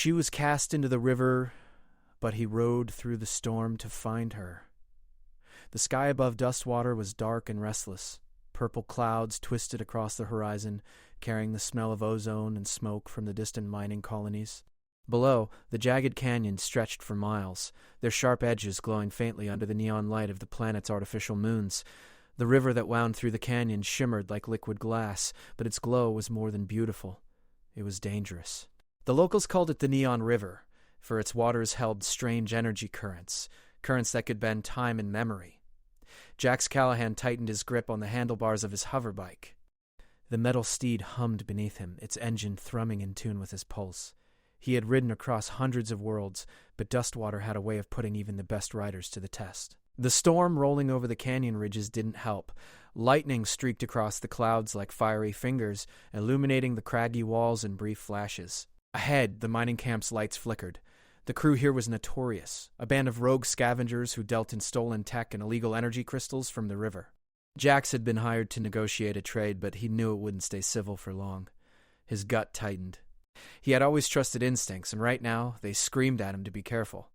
She was cast into the river, but he rode through the storm to find her. The sky above Dustwater was dark and restless. Purple clouds twisted across the horizon, carrying the smell of ozone and smoke from the distant mining colonies. Below, the jagged canyons stretched for miles, their sharp edges glowing faintly under the neon light of the planet's artificial moons. The river that wound through the canyon shimmered like liquid glass, but its glow was more than beautiful. It was dangerous. The locals called it the Neon River, for its waters held strange energy currents that could bend time and memory. Jax Callahan tightened his grip on the handlebars of his hoverbike. The metal steed hummed beneath him, its engine thrumming in tune with his pulse. He had ridden across hundreds of worlds, but Dustwater had a way of putting even the best riders to the test. The storm rolling over the canyon ridges didn't help. Lightning streaked across the clouds like fiery fingers, illuminating the craggy walls in brief flashes. Ahead, the mining camp's lights flickered. The crew here was notorious, a band of rogue scavengers who dealt in stolen tech and illegal energy crystals from the river. Jax had been hired to negotiate a trade, but he knew it wouldn't stay civil for long. His gut tightened. He had always trusted instincts, and right now they screamed at him to be careful.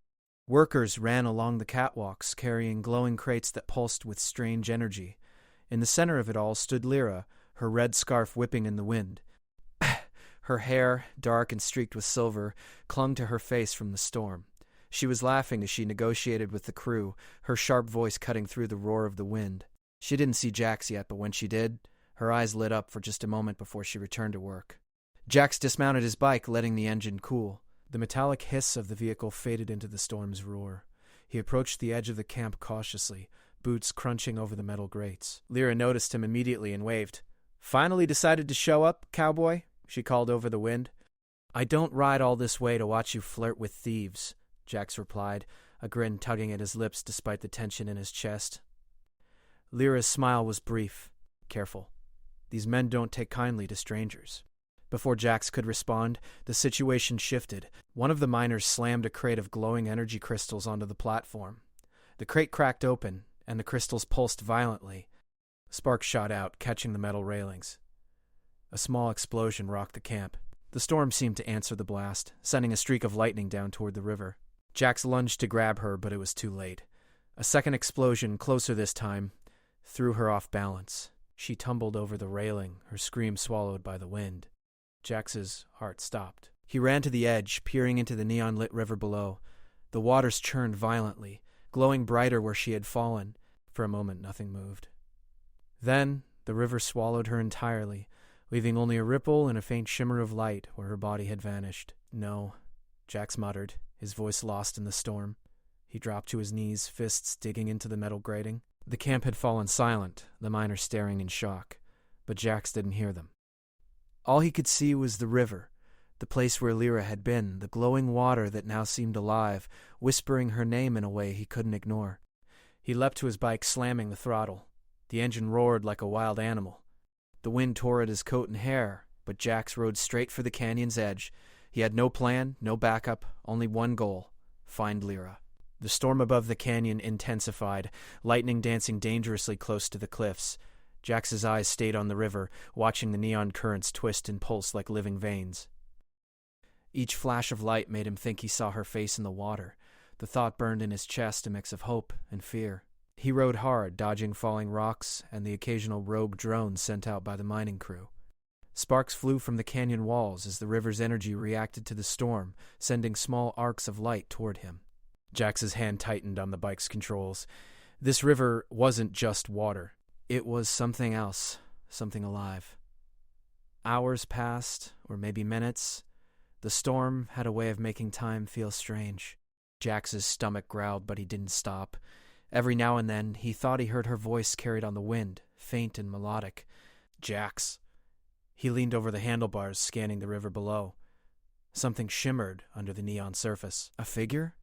Workers ran along the catwalks, carrying glowing crates that pulsed with strange energy. In the center of it all stood Lyra, her red scarf whipping in the wind. Her hair, dark and streaked with silver, clung to her face from the storm. She was laughing as she negotiated with the crew, her sharp voice cutting through the roar of the wind. She didn't see Jax yet, but when she did, her eyes lit up for just a moment before she returned to work. Jax dismounted his bike, letting the engine cool. The metallic hiss of the vehicle faded into the storm's roar. He approached the edge of the camp cautiously, boots crunching over the metal grates. Lyra noticed him immediately and waved. "Finally decided to show up, cowboy?" she called over the wind. "I don't ride all this way to watch you flirt with thieves," Jax replied, a grin tugging at his lips despite the tension in his chest. Lyra's smile was brief. Careful. These men don't take kindly to strangers. Before Jax could respond, the situation shifted. One of the miners slammed a crate of glowing energy crystals onto the platform. The crate cracked open, and the crystals pulsed violently. Sparks shot out, catching the metal railings. A small explosion rocked the camp. The storm seemed to answer the blast, sending a streak of lightning down toward the river. Jax lunged to grab her, but it was too late. A second explosion, closer this time, threw her off balance. She tumbled over the railing, her scream swallowed by the wind. Jax's heart stopped. He ran to the edge, peering into the neon-lit river below. The waters churned violently, glowing brighter where she had fallen. For a moment, nothing moved. Then, the river swallowed her entirely, leaving only a ripple and a faint shimmer of light where her body had vanished. "No," Jax muttered, his voice lost in the storm. He dropped to his knees, fists digging into the metal grating. The camp had fallen silent, the miners staring in shock, but Jax didn't hear them. All he could see was the river, the place where Lyra had been, the glowing water that now seemed alive, whispering her name in a way he couldn't ignore. He leapt to his bike, slamming the throttle. The engine roared like a wild animal. The wind tore at his coat and hair, but Jax rode straight for the canyon's edge. He had no plan, no backup, only one goal: find Lyra. The storm above the canyon intensified, lightning dancing dangerously close to the cliffs. Jax's eyes stayed on the river, watching the neon currents twist and pulse like living veins. Each flash of light made him think he saw her face in the water. The thought burned in his chest, a mix of hope and fear. He rode hard, dodging falling rocks and the occasional rogue drone sent out by the mining crew. Sparks flew from the canyon walls as the river's energy reacted to the storm, sending small arcs of light toward him. Jax's hand tightened on the bike's controls. This river wasn't just water. It was something else, something alive. Hours passed, or maybe minutes. The storm had a way of making time feel strange. Jax's stomach growled, but he didn't stop. Every now and then, he thought he heard her voice carried on the wind, faint and melodic. "Jax." He leaned over the handlebars, scanning the river below. Something shimmered under the neon surface. A figure?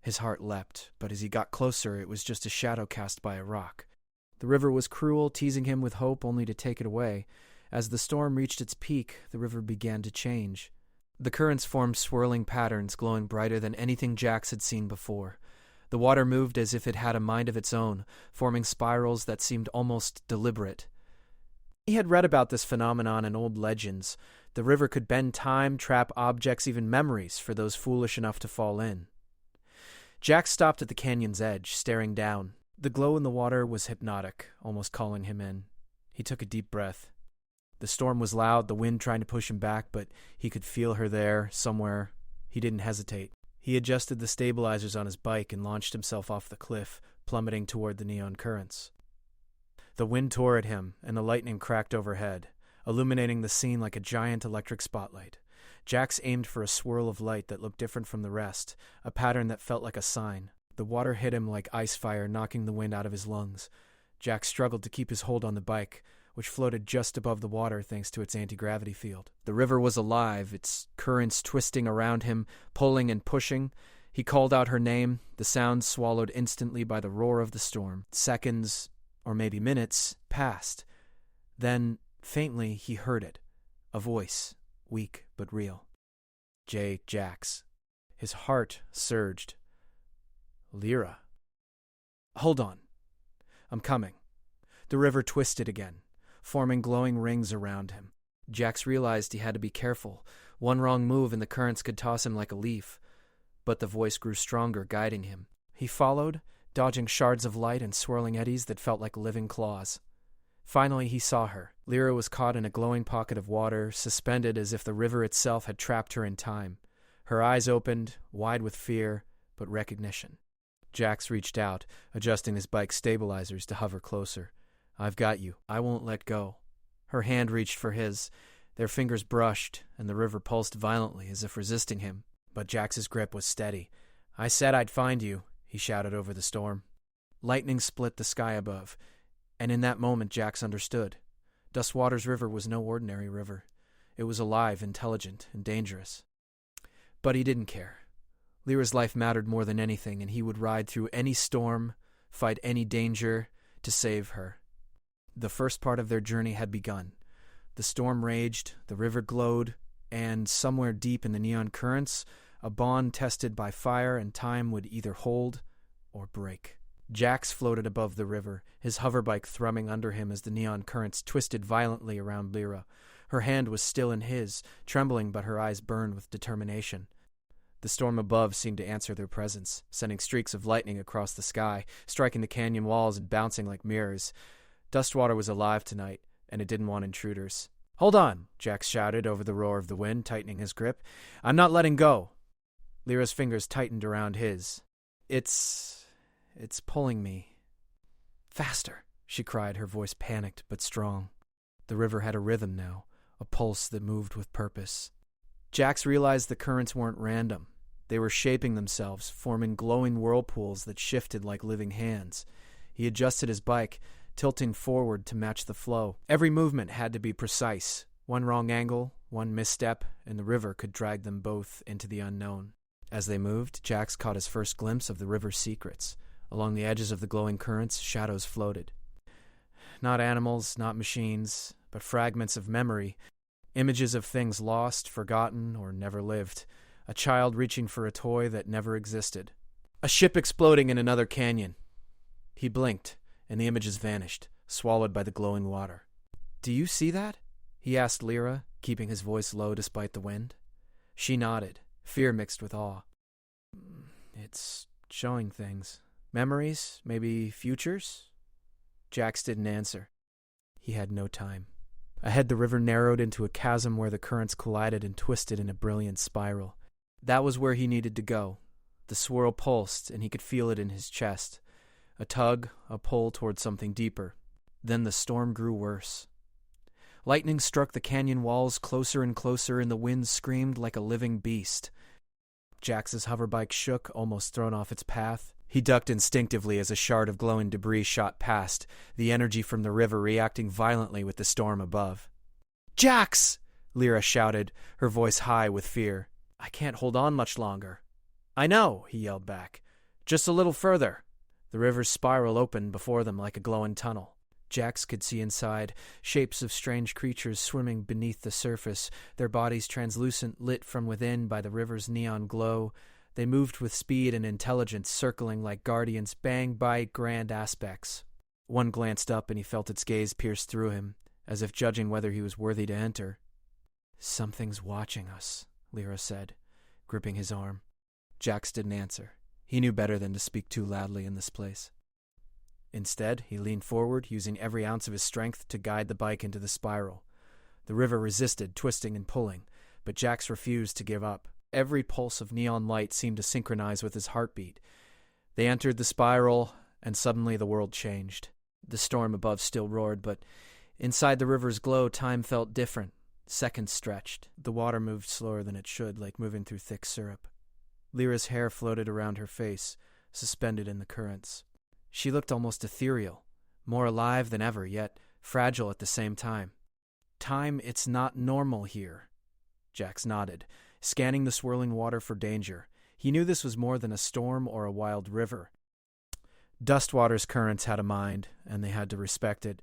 His heart leapt, but as he got closer, it was just a shadow cast by a rock. The river was cruel, teasing him with hope only to take it away. As the storm reached its peak, the river began to change. The currents formed swirling patterns, glowing brighter than anything Jax had seen before. The water moved as if it had a mind of its own, forming spirals that seemed almost deliberate. He had read about this phenomenon in old legends, The river could bend time, trap objects, even memories for those foolish enough to fall in. Jack stopped at the canyon's edge, staring down. The glow in the water was hypnotic, almost calling him in. He took a deep breath. The storm was loud, the wind trying to push him back, but he could feel her there, somewhere. He didn't hesitate. He adjusted the stabilizers on his bike and launched himself off the cliff, plummeting toward the neon currents. The wind tore at him, and the lightning cracked overhead, illuminating the scene like a giant electric spotlight. Jax aimed for a swirl of light that looked different from the rest, a pattern that felt like a sign. The water hit him like ice fire, knocking the wind out of his lungs. Jax struggled to keep his hold on the bike, which floated just above the water thanks to its anti-gravity field. The river was alive, its currents twisting around him, pulling and pushing. He called out her name, the sound swallowed instantly by the roar of the storm. Seconds, or maybe minutes, passed. Then, faintly, he heard it. A voice, weak but real. Jax. His heart surged. Lyra. Hold on. I'm coming. The river twisted again, forming glowing rings around him. Jax realized he had to be careful. One wrong move and the currents could toss him like a leaf. But the voice grew stronger, guiding him. He followed, dodging shards of light and swirling eddies that felt like living claws. Finally, he saw her. Lyra was caught in a glowing pocket of water, suspended as if the river itself had trapped her in time. Her eyes opened, wide with fear, but recognition. Jax reached out, adjusting his bike's stabilizers to hover closer. I've got you. I won't let go. Her hand reached for his. Their fingers brushed, and the river pulsed violently as if resisting him. But Jax's grip was steady. I said I'd find you, he shouted over the storm. Lightning split the sky above, and in that moment Jax understood. Dustwater's river was no ordinary river. It was alive, intelligent, and dangerous. But he didn't care. Lyra's life mattered more than anything, and he would ride through any storm, fight any danger, to save her. The first part of their journey had begun. The storm raged, the river glowed, and somewhere deep in the neon currents, a bond tested by fire and time would either hold or break. Jax floated above the river, his hoverbike thrumming under him as the neon currents twisted violently around Lyra. Her hand was still in his, trembling, but her eyes burned with determination. The storm above seemed to answer their presence, sending streaks of lightning across the sky, striking the canyon walls and bouncing like mirrors. Dustwater was alive tonight, and it didn't want intruders. Hold on, Jax shouted over the roar of the wind, tightening his grip. I'm not letting go. Lyra's fingers tightened around his. It's pulling me. Faster, she cried, her voice panicked but strong. The river had a rhythm now, a pulse that moved with purpose. Jax realized the currents weren't random. They were shaping themselves, forming glowing whirlpools that shifted like living hands. He adjusted his bike, tilting forward to match the flow. Every movement had to be precise. One wrong angle, one misstep, and the river could drag them both into the unknown. As they moved, Jax caught his first glimpse of the river's secrets. Along the edges of the glowing currents, shadows floated. Not animals, not machines, but fragments of memory, images of things lost, forgotten, or never lived. A child reaching for a toy that never existed. A ship exploding in another canyon. He blinked, and the images vanished, swallowed by the glowing water. Do you see that? He asked Lyra, keeping his voice low despite the wind. She nodded, fear mixed with awe. It's showing things. Memories, maybe futures? Jax didn't answer. He had no time. Ahead, the river narrowed into a chasm where the currents collided and twisted in a brilliant spiral. That was where he needed to go. The swirl pulsed, and he could feel it in his chest. A tug, a pull toward something deeper. Then the storm grew worse. Lightning struck the canyon walls closer and closer, and the wind screamed like a living beast. Jax's hoverbike shook, almost thrown off its path. He ducked instinctively as a shard of glowing debris shot past, the energy from the river reacting violently with the storm above. Jax! Lyra shouted, her voice high with fear. I can't hold on much longer. I know, he yelled back. Just a little further. The river's spiral opened before them like a glowing tunnel. Jax could see inside, shapes of strange creatures swimming beneath the surface, their bodies translucent, lit from within by the river's neon glow. They moved with speed and intelligence, circling like guardians, bang by grand aspects. One glanced up and he felt its gaze pierce through him, as if judging whether he was worthy to enter. "Something's watching us," Lyra said, gripping his arm. Jax didn't answer. He knew better than to speak too loudly in this place. Instead, he leaned forward, using every ounce of his strength to guide the bike into the spiral. The river resisted, twisting and pulling, but Jax refused to give up. Every pulse of neon light seemed to synchronize with his heartbeat. They entered the spiral, and suddenly the world changed. The storm above still roared, but inside the river's glow, time felt different. Seconds stretched. The water moved slower than it should, like moving through thick syrup. Lyra's hair floated around her face, suspended in the currents. She looked almost ethereal, more alive than ever, yet fragile at the same time. "Time, it's not normal here." Jax nodded, scanning the swirling water for danger. He knew this was more than a storm or a wild river. Dustwater's currents had a mind, and they had to respect it.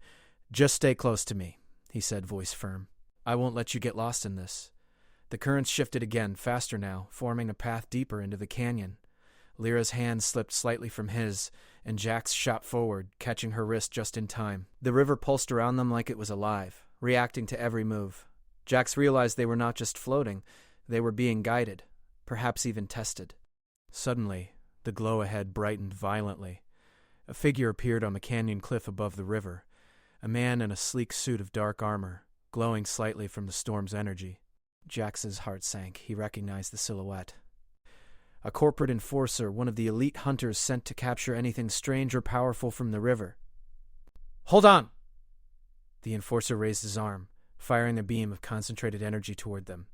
"Just stay close to me," he said, voice firm. "I won't let you get lost in this." The currents shifted again, faster now, forming a path deeper into the canyon. Lyra's hand slipped slightly from his, and Jax shot forward, catching her wrist just in time. The river pulsed around them like it was alive, reacting to every move. Jax realized they were not just floating, they were being guided, perhaps even tested. Suddenly, the glow ahead brightened violently. A figure appeared on the canyon cliff above the river, a man in a sleek suit of dark armor, glowing slightly from the storm's energy. Jax's heart sank. He recognized the silhouette. A corporate enforcer, one of the elite hunters sent to capture anything strange or powerful from the river. "Hold on!" The enforcer raised his arm, firing a beam of concentrated energy toward them.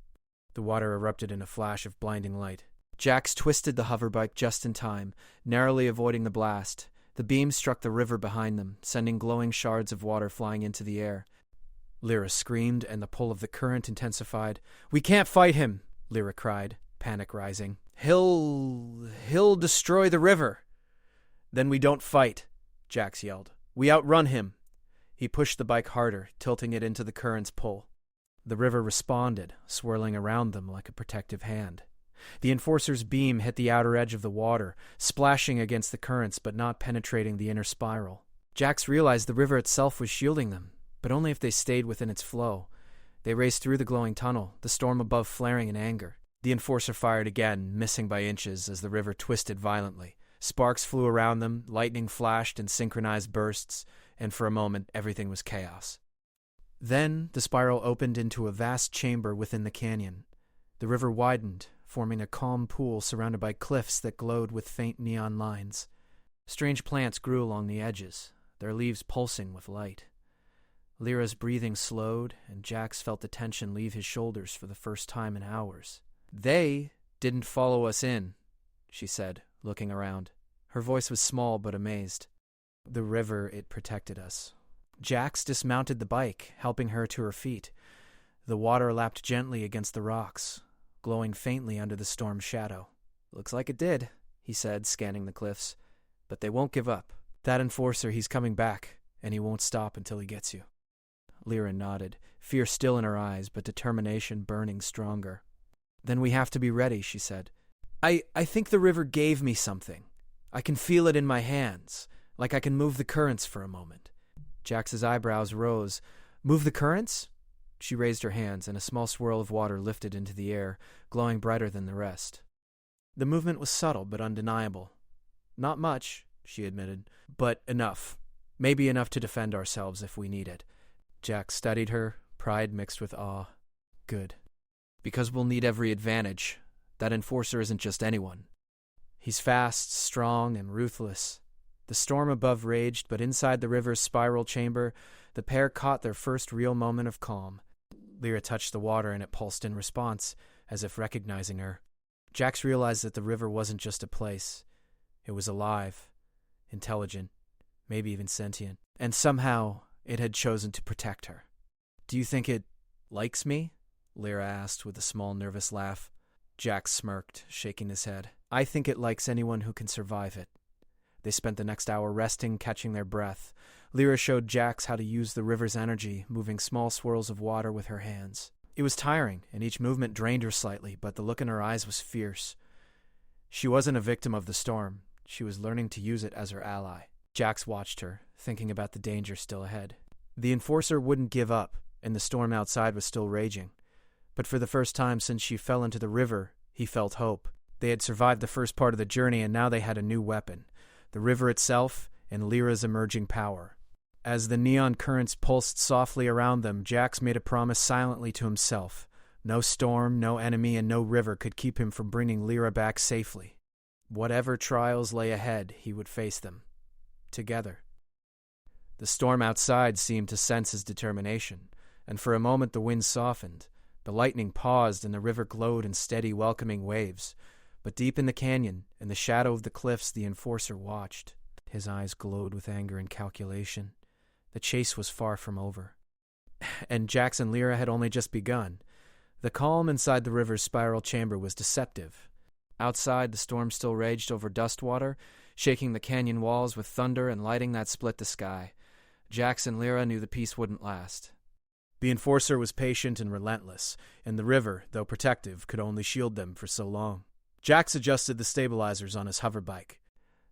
The water erupted in a flash of blinding light. Jax twisted the hoverbike just in time, narrowly avoiding the blast. The beam struck the river behind them, sending glowing shards of water flying into the air. Lyra screamed, and the pull of the current intensified. "We can't fight him," Lyra cried, panic rising. He'll destroy the river." "Then we don't fight," Jax yelled. "We outrun him." He pushed the bike harder, tilting it into the current's pull. The river responded, swirling around them like a protective hand. The enforcer's beam hit the outer edge of the water, splashing against the currents but not penetrating the inner spiral. Jax realized the river itself was shielding them, but only if they stayed within its flow. They raced through the glowing tunnel, the storm above flaring in anger. The enforcer fired again, missing by inches as the river twisted violently. Sparks flew around them, lightning flashed in synchronized bursts, and for a moment everything was chaos. Then the spiral opened into a vast chamber within the canyon. The river widened, forming a calm pool surrounded by cliffs that glowed with faint neon lines. Strange plants grew along the edges, their leaves pulsing with light. Lyra's breathing slowed, and Jax felt the tension leave his shoulders for the first time in hours. "They didn't follow us in," she said, looking around. Her voice was small but amazed. "The river, it protected us." Jax dismounted the bike, helping her to her feet. The water lapped gently against the rocks, glowing faintly under the storm's shadow. "Looks like it did," he said, scanning the cliffs. "But they won't give up. That enforcer, he's coming back, and he won't stop until he gets you." Lyra nodded, fear still in her eyes, but determination burning stronger. "Then we have to be ready," she said. I think the river gave me something. I can feel it in my hands, like I can move the currents for a moment." Jax's eyebrows rose. "Move the currents?" She raised her hands, and a small swirl of water lifted into the air, glowing brighter than the rest. The movement was subtle but undeniable. "Not much," she admitted, "but enough. Maybe enough to defend ourselves if we need it." Jax studied her, pride mixed with awe. "Good. Because we'll need every advantage. That enforcer isn't just anyone. He's fast, strong, and ruthless." The storm above raged, but inside the river's spiral chamber, the pair caught their first real moment of calm. Lyra touched the water, and it pulsed in response, as if recognizing her. Jax realized that the river wasn't just a place. It was alive, intelligent, maybe even sentient. And somehow, it had chosen to protect her. "Do you think it likes me?" Lyra asked with a small nervous laugh. Jax smirked, shaking his head. "I think it likes anyone who can survive it." They spent the next hour resting, catching their breath. Lyra showed Jax how to use the river's energy, moving small swirls of water with her hands. It was tiring, and each movement drained her slightly, but the look in her eyes was fierce. She wasn't a victim of the storm. She was learning to use it as her ally. Jax watched her, thinking about the danger still ahead. The enforcer wouldn't give up, and the storm outside was still raging. But for the first time since she fell into the river, he felt hope. They had survived the first part of the journey, and now they had a new weapon, the river itself and Lyra's emerging power. As the neon currents pulsed softly around them, Jax made a promise silently to himself. No storm, no enemy, and no river could keep him from bringing Lyra back safely. Whatever trials lay ahead, he would face them. Together. The storm outside seemed to sense his determination, and for a moment the wind softened. The lightning paused and the river glowed in steady, welcoming waves. But deep in the canyon, in the shadow of the cliffs, the enforcer watched. His eyes glowed with anger and calculation. The chase was far from over. And Jax and Lyra had only just begun. The calm inside the river's spiral chamber was deceptive. Outside, the storm still raged over Dustwater, shaking the canyon walls with thunder and lighting that split the sky. Jax and Lyra knew the peace wouldn't last. The enforcer was patient and relentless, and the river, though protective, could only shield them for so long. Jax adjusted the stabilizers on his hoverbike.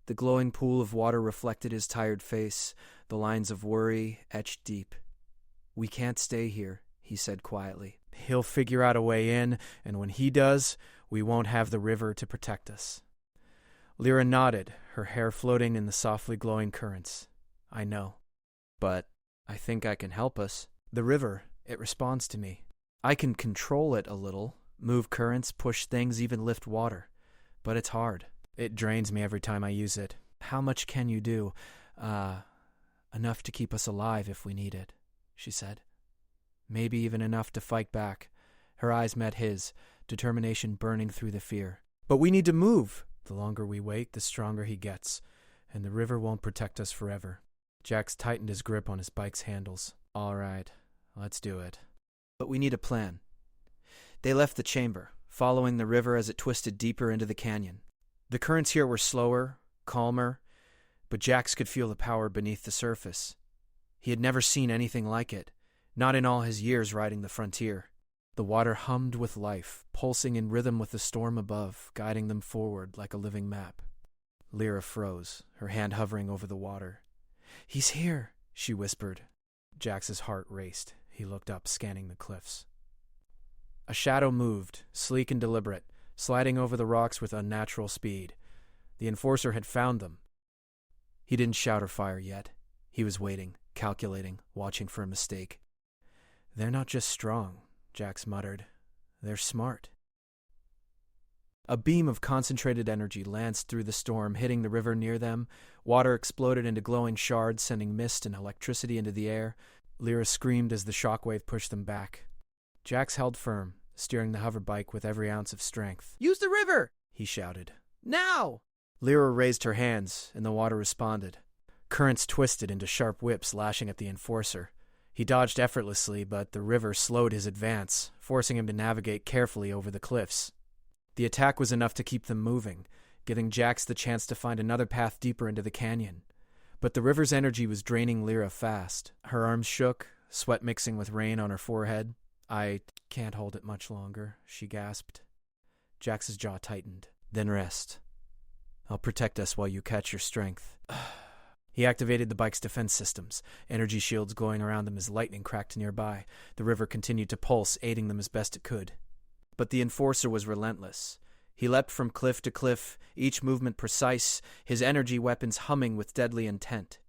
The glowing pool of water reflected his tired face, the lines of worry etched deep. "We can't stay here," he said quietly. "He'll figure out a way in, and when he does, we won't have the river to protect us." Lyra nodded, her hair floating in the softly glowing currents. "I know. But I think I can help us. The river, it responds to me. I can control it a little, move currents, push things, even lift water. But it's hard. It drains me every time I use it. How much can you do? Enough to keep us alive if we need it," she said. "Maybe even enough to fight back." Her eyes met his, determination burning through the fear. "But we need to move. The longer we wait, the stronger he gets, and the river won't protect us forever." Jax tightened his grip on his bike's handles. "All right, let's do it. But we need a plan." They left the chamber, following the river as it twisted deeper into the canyon. The currents here were slower, calmer, but Jax could feel the power beneath the surface. He had never seen anything like it, not in all his years riding the frontier. The water hummed with life, pulsing in rhythm with the storm above, guiding them forward like a living map. Lyra froze, her hand hovering over the water. "He's here," she whispered. Jax's heart raced. He looked up, scanning the cliffs. A shadow moved, sleek and deliberate, sliding over the rocks with unnatural speed. The enforcer had found them. He didn't shout or fire yet. He was waiting, calculating, watching for a mistake. "They're not just strong," Jax muttered. "They're smart." A beam of concentrated energy lanced through the storm, hitting the river near them. Water exploded into glowing shards, sending mist and electricity into the air. Lyra screamed as the shockwave pushed them back. Jax held firm, steering the hoverbike with every ounce of strength. "Use the river!" he shouted. "Now!" Lyra raised her hands, and the water responded. Currents twisted into sharp whips, lashing at the enforcer. He dodged effortlessly, but the river slowed his advance, forcing him to navigate carefully over the cliffs. The attack was enough to keep them moving, giving Jax the chance to find another path deeper into the canyon. But the river's energy was draining Lyra fast. Her arms shook, sweat mixing with rain on her forehead. "I can't hold it much longer," she gasped. Jax's jaw tightened. "Then rest. I'll protect us while you catch your strength." He activated the bike's defense systems, energy shields glowing around them as lightning cracked nearby. The river continued to pulse, aiding them as best it could. But the enforcer was relentless. He leapt from cliff to cliff, each movement precise, his energy weapons humming with deadly intent.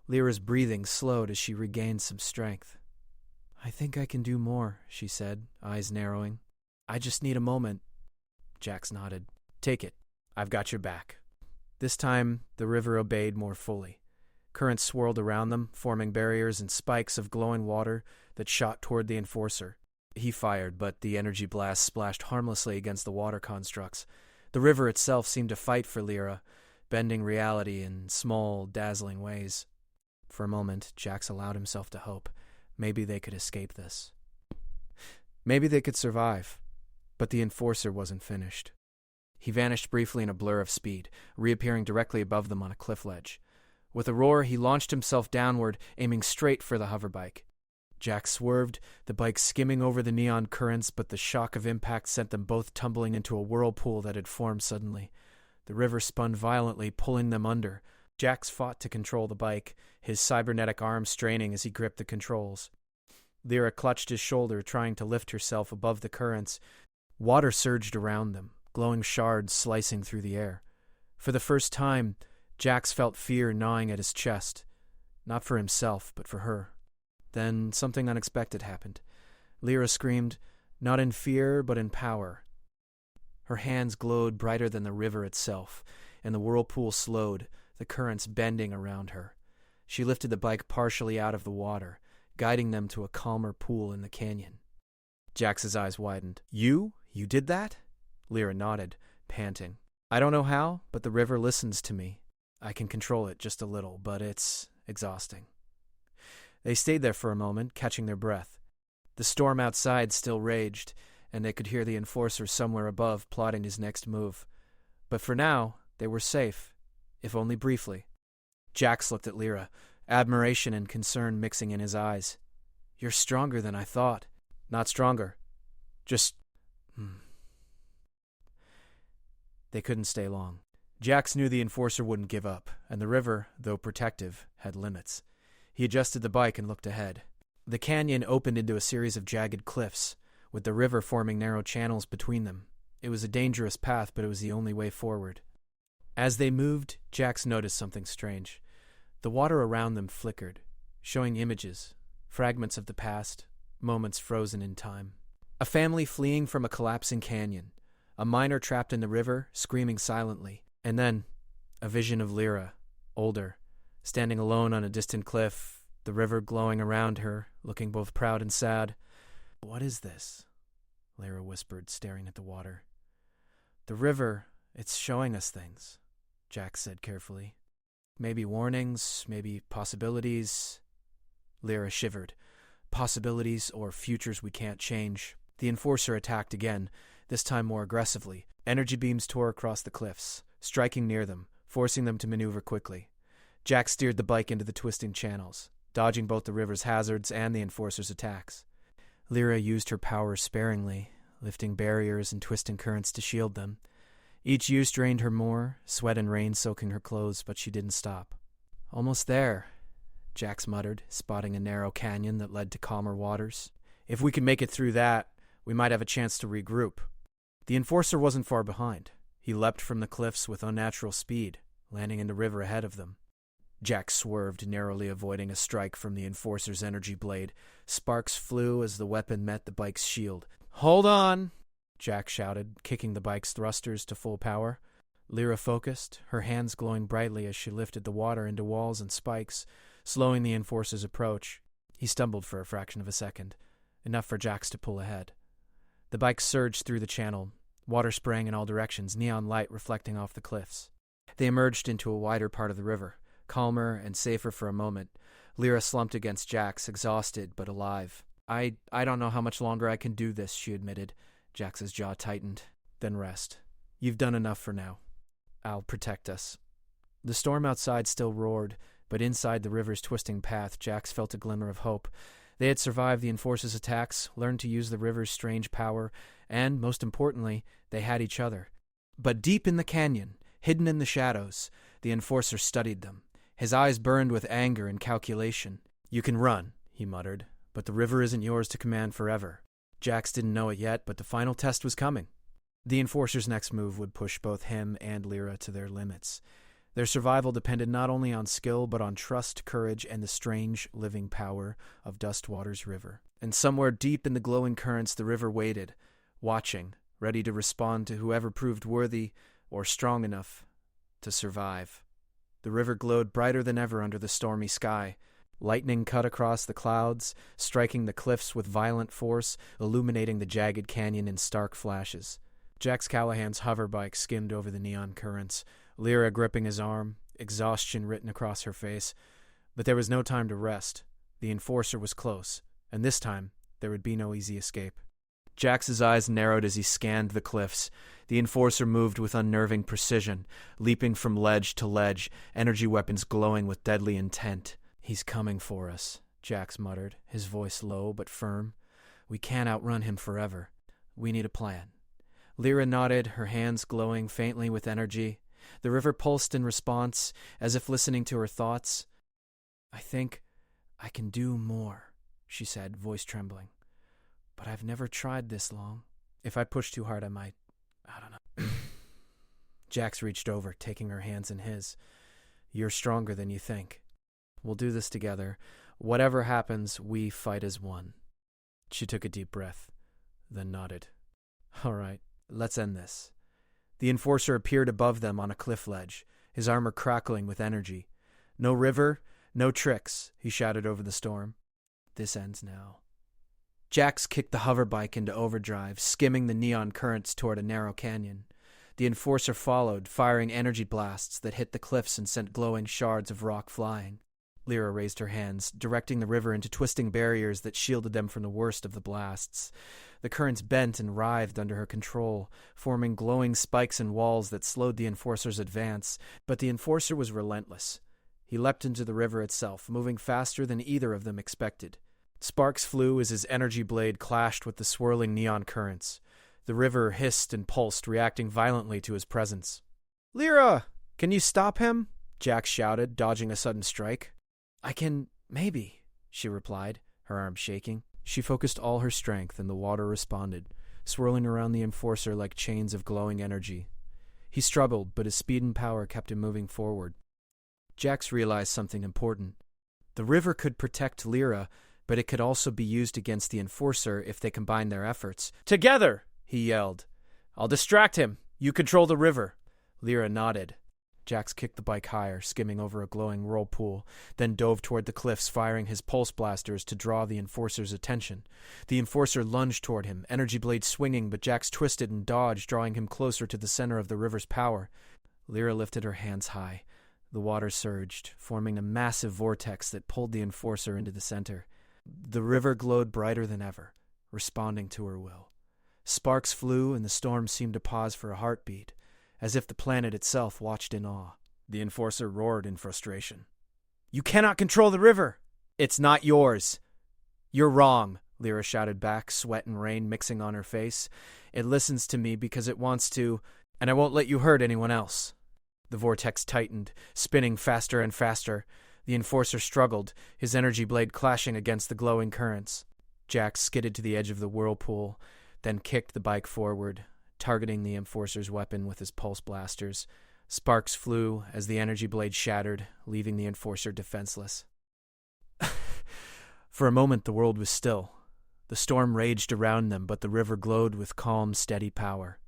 Lyra's breathing slowed as she regained some strength. "I think I can do more," she said, eyes narrowing. "I just need a moment." Jax nodded. "Take it. I've got your back." This time, the river obeyed more fully. Currents swirled around them, forming barriers and spikes of glowing water that shot toward the enforcer. He fired, but the energy blast splashed harmlessly against the water constructs. The river itself seemed to fight for Lyra, bending reality in small, dazzling ways. For a moment, Jax allowed himself to hope. Maybe they could escape this. Maybe they could survive. But the enforcer wasn't finished. He vanished briefly in a blur of speed, reappearing directly above them on a cliff ledge. With a roar, he launched himself downward, aiming straight for the hoverbike. Jax swerved, the bike skimming over the neon currents, but the shock of impact sent them both tumbling into a whirlpool that had formed suddenly. The river spun violently, pulling them under. Jax fought to control the bike, his cybernetic arms straining as he gripped the controls. Lyra clutched his shoulder, trying to lift herself above the currents. Water surged around them, glowing shards slicing through the air. For the first time, Jax felt fear gnawing at his chest. Not for himself, but for her. Then something unexpected happened. Lyra screamed, not in fear, but in power. Her hands glowed brighter than the river itself, and the whirlpool slowed, the currents bending around her. She lifted the bike partially out of the water, guiding them to a calmer pool in the canyon. Jax's eyes widened. You? You did that? Lyra nodded, panting. I don't know how, but the river listens to me. I can control it just a little, but it's exhausting. They stayed there for a moment, catching their breath. The storm outside still raged, and they could hear the enforcer somewhere above plotting his next move. But for now, they were safe, if only briefly. Jax looked at Lyra, admiration and concern mixing in his eyes. You're stronger than I thought. Not stronger. Just... They couldn't stay long. Jax knew the enforcer wouldn't give up, and the river, though protective, had limits. He adjusted the bike and looked ahead. The canyon opened into a series of jagged cliffs, with the river forming narrow channels between them. It was a dangerous path, but it was the only way forward. As they moved, Jax noticed something strange. The water around them flickered, showing images, fragments of the past, moments frozen in time. A family fleeing from a collapsing canyon, a miner trapped in the river, screaming silently, and then a vision of Lyra, older, standing alone on a distant cliff, the river glowing around her, looking both proud and sad. What is this? Lyra whispered, staring at the water. The river, it's showing us things, Jax said carefully. Maybe warnings, maybe possibilities. Lyra shivered. Possibilities or futures we can't change. The enforcer attacked again, this time more aggressively. Energy beams tore across the cliffs, striking near them, forcing them to maneuver quickly. Jax steered the bike into the twisting channels, dodging both the river's hazards and the enforcer's attacks. Lyra used her power sparingly, lifting barriers and twisting currents to shield them. Each use drained her more, sweat and rain soaking her clothes, but she didn't stop. Almost there, Jax muttered, spotting a narrow canyon that led to calmer waters. If we can make it through that, we might have a chance to regroup. The enforcer wasn't far behind. He leapt from the cliffs with unnatural speed, landing in the river ahead of them. Jax swerved, narrowly avoiding a strike from the enforcer's energy blade. Sparks flew as the weapon met the bike's shield. Hold on! Jax shouted, kicking the bike's thrusters to full power. Lyra focused, her hands glowing brightly as she lifted the water into walls and spikes, slowing the enforcer's approach. He stumbled for a fraction of a second, enough for Jax to pull ahead. The bike surged through the channel, water spraying in all directions, neon light reflecting off the cliffs. They emerged into a wider part of the river, calmer and safer for a moment. Lyra slumped against Jax, exhausted but alive. I don't know how much longer I can do this, she admitted. Jax's jaw tightened. Then rest. You've done enough for now. I'll protect us. The storm outside still roared, but inside the river's twisting path, Jax felt a glimmer of hope. They had survived the enforcer's attacks, learned to use the river's strange power, and, most importantly, they had each other. But deep in the canyon, hidden in the shadows, the enforcer studied them. His eyes burned with anger and calculation. You can run, he muttered, but the river isn't yours to command forever. Jax didn't know it yet, but the final test was coming. The enforcer's next move would push both him and Lyra to their limits. Their survival depended not only on skill, but on trust, courage, and the strange, living power of Dustwater's river. And somewhere deep in the glowing currents, the river waited, watching, ready to respond to whoever proved worthy or strong enough to survive. The river glowed brighter than ever under the stormy sky. Lightning cut across the clouds, striking the cliffs with violent force, illuminating the jagged canyon in stark flashes. Jax Callahan's hoverbike skimmed over the neon currents, Lyra gripping his arm, exhaustion written across her face. But there was no time to rest. The enforcer was close, and this time there would be no easy escape. Jax's eyes narrowed as he scanned the cliffs. The enforcer moved with unnerving precision, leaping from ledge to ledge, energy weapons glowing with deadly intent. He's coming for us, Jax muttered, his voice low but firm. We can't outrun him forever. We need a plan. Lyra nodded, her hands glowing faintly with energy. The river pulsed in response, as if listening to her thoughts. I think I can do more, she said, voice trembling. "But I've never tried this long. If I push too hard, I might... I don't know." Jax reached over, taking her hands in his. "You're stronger than you think. We'll do this together. Whatever happens, we fight as one." She took a deep breath, then nodded. "All right, let's end this." The enforcer appeared above them on a cliff ledge, his armor crackling with energy. "No river, no tricks," he shouted over the storm. "This ends now." Jax kicked the hoverbike into overdrive, skimming the neon currents toward a narrow canyon. The enforcer followed, firing energy blasts that hit the cliffs and sent glowing shards of rock flying. Lyra raised her hands, directing the river into twisting barriers that shielded them from the worst of the blasts. The currents bent and writhed under her control, forming glowing spikes and walls that slowed the enforcer's advance, but the enforcer was relentless. He leapt into the river itself, moving faster than either of them expected. Sparks flew as his energy blade clashed with the swirling neon currents. The river hissed and pulsed, reacting violently to his presence. "Lyra! Can you stop him?" Jax shouted, dodging a sudden strike. "I can... maybe," she replied, her arms shaking. She focused all her strength, and the water responded, swirling around the enforcer like chains of glowing energy. He struggled, but his speed and power kept him moving forward. Jax realized something important. The river could protect Lyra, but it could also be used against the enforcer if they combined their efforts. "Together!" he yelled. "I'll distract him. You control the river." Lyra nodded. Jax kicked the bike higher, skimming over a glowing whirlpool, then dove toward the cliffs, firing his pulse blasters to draw the enforcer's attention. The enforcer lunged toward him, energy blade swinging, but Jax twisted and dodged, drawing him closer to the center of the river's power. Lyra lifted her hands high. The water surged, forming a massive vortex that pulled the enforcer into the center. The river glowed brighter than ever, responding to her will. Sparks flew, and the storm seemed to pause for a heartbeat, as if the planet itself watched in awe. The enforcer roared in frustration. "You cannot control the river! It's not yours!" "You're wrong," Lyra shouted back, sweat and rain mixing on her face. "It listens to me because it wants to, and I won't let you hurt anyone else." The vortex tightened, spinning faster and faster. The enforcer struggled, his energy blade clashing against the glowing currents. Jax skidded to the edge of the whirlpool, then kicked the bike forward, targeting the enforcer's weapon with his pulse blasters. Sparks flew as the energy blade shattered, leaving the enforcer defenseless. For a moment, the world was still. The storm raged around them, but the river glowed with calm, steady power.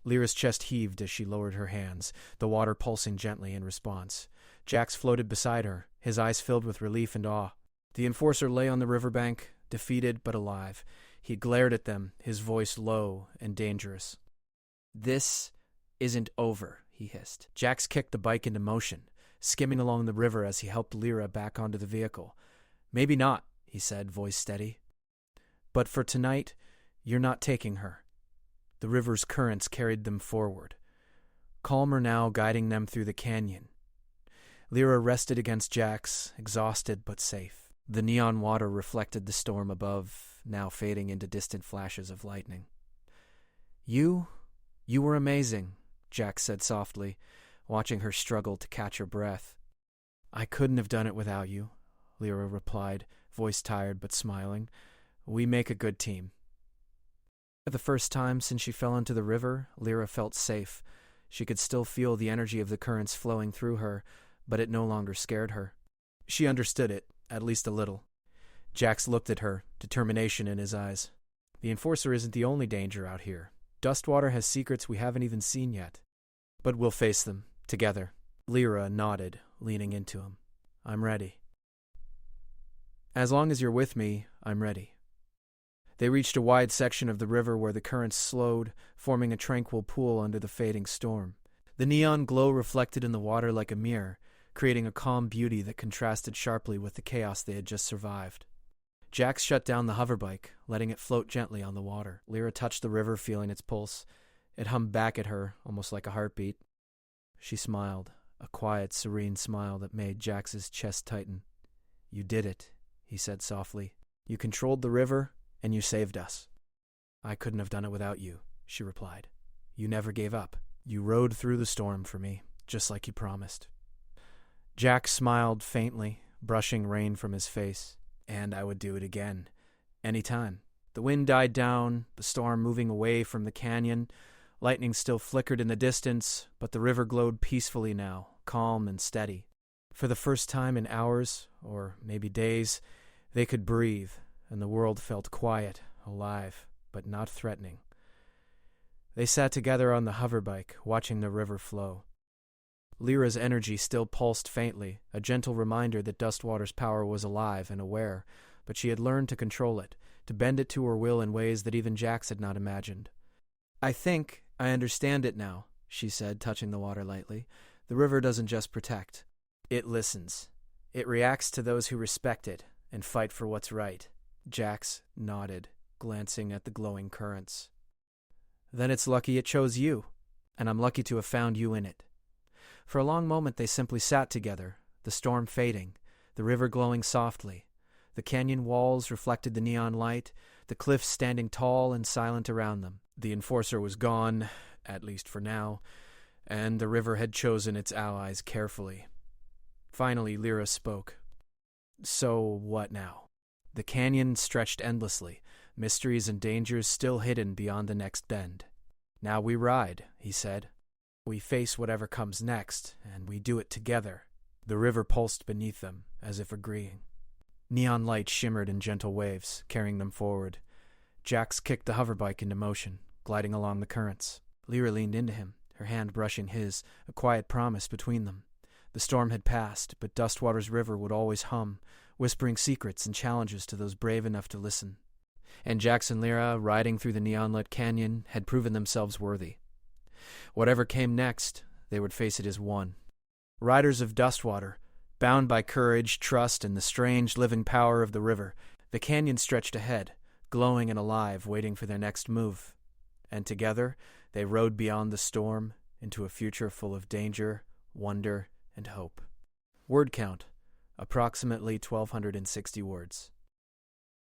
Lyra's chest heaved as she lowered her hands, the water pulsing gently in response. Jax floated beside her, his eyes filled with relief and awe. The enforcer lay on the riverbank, defeated but alive. He glared at them, his voice low and dangerous. "This isn't over," he hissed. Jax kicked the bike into motion, skimming along the river as he helped Lyra back onto the vehicle. "Maybe not," he said, voice steady. "But for tonight, you're not taking her." The river's currents carried them forward, calmer now, guiding them through the canyon. Lyra rested against Jax, exhausted but safe. The neon water reflected the storm above, now fading into distant flashes of lightning. You were amazing," Jax said softly, watching her struggle to catch her breath. "I couldn't have done it without you," Lyra replied, voice tired but smiling. "We make a good team." For the first time since she fell into the river, Lyra felt safe. She could still feel the energy of the currents flowing through her, but it no longer scared her. She understood it, at least a little. Jax looked at her, determination in his eyes. "The enforcer isn't the only danger out here. Dustwater has secrets we haven't even seen yet. But we'll face them, together." Lyra nodded, leaning into him. "I'm ready." "As long as you're with me, I'm ready." They reached a wide section of the river where the currents slowed, forming a tranquil pool under the fading storm. The neon glow reflected in the water like a mirror, creating a calm beauty that contrasted sharply with the chaos they had just survived. Jax shut down the hoverbike, letting it float gently on the water. Lyra touched the river, feeling its pulse. It hummed back at her, almost like a heartbeat. She smiled, a quiet, serene smile that made Jax's chest tighten. "You did it," he said softly. "You controlled the river, and you saved us." "I couldn't have done it without you," she replied. "You never gave up. You rode through the storm for me, just like you promised." Jax smiled faintly, brushing rain from his face. and I would do it again, anytime. The wind died down, the storm moving away from the canyon. Lightning still flickered in the distance, but the river glowed peacefully now, calm and steady. For the first time in hours, or maybe days, they could breathe, and the world felt quiet, alive, but not threatening. They sat together on the hoverbike, watching the river flow. Lyra's energy still pulsed faintly, a gentle reminder that Dustwater's power was alive and aware, but she had learned to control it, to bend it to her will in ways that even Jax had not imagined. "I think I understand it now," she said, touching the water lightly. "The river doesn't just protect. It listens. It reacts to those who respect it and fight for what's right." Jax nodded, glancing at the glowing currents. "Then it's lucky it chose you, and I'm lucky to have found you in it." For a long moment they simply sat together, the storm fading, the river glowing softly. The canyon walls reflected the neon light, the cliffs standing tall and silent around them. The enforcer was gone, at least for now, and the river had chosen its allies carefully. Finally, Lyra spoke. "So what now?" The canyon stretched endlessly, mysteries and dangers still hidden beyond the next bend. "Now we ride," he said. "We face whatever comes next, and we do it together." The river pulsed beneath them, as if agreeing. Neon light shimmered in gentle waves, carrying them forward. Jax kicked the hoverbike into motion, gliding along the currents. Lyra leaned into him, her hand brushing his, a quiet promise between them. The storm had passed, but Dustwater's river would always hum, whispering secrets and challenges to those brave enough to listen. And Jax and Lyra, riding through the neon-lit canyon, had proven themselves worthy. Whatever came next, they would face it as one. Riders of Dustwater, bound by courage, trust, and the strange living power of the river, the canyon stretched ahead, glowing and alive, waiting for their next move. And together, they rode beyond the storm into a future full of danger, wonder, and hope. Word count, approximately 1,260 words.